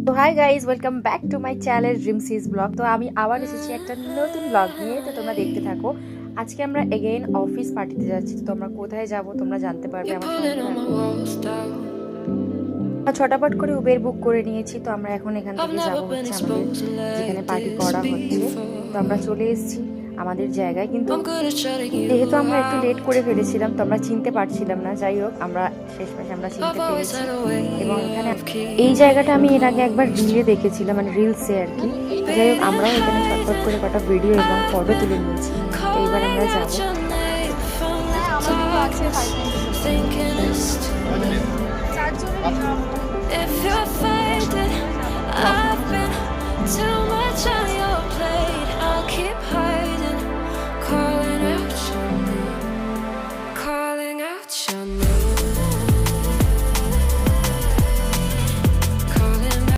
তো hi guys, welcome back to my channel Dreamsis blog. তো আমি আবার এসেছি একটা নতুন ব্লগ নিয়ে, তো তোমরা দেখতে থাকো। আজকে আমরা এগেইন অফিস পার্টিতে যাচ্ছি। তো তোমরা কোথায় যাব তোমরা জানতে পারবে আমার সঙ্গে থাকো। ছটাপট করে উবের বুক করে নিয়েছি। তো আমরা এখন এখান থেকে যাবো হচ্ছে আমাদের যেখানে পার্টি করা হচ্ছে। তো আমরা চলে এসেছি আমাদের জায়গায়, কিন্তু যেহেতু আমরা একটু লেট করে ফেলেছিলাম তো আমরা চিনতে পারছিলাম না। যাই হোক, আমরা শেষমেশ আমরা চিনতে পেরেছি। এবং এখানে এই জায়গাটা আমি এর আগে একবার রিলে দেখেছিলাম, মানে রিলসে আর কি। যাই হোক, আমরাও এখানে ছটফট করে কটা ভিডিও এবং ফটো তুলে নিয়েছি। তো এইবার আমরা যাবো। If you're faded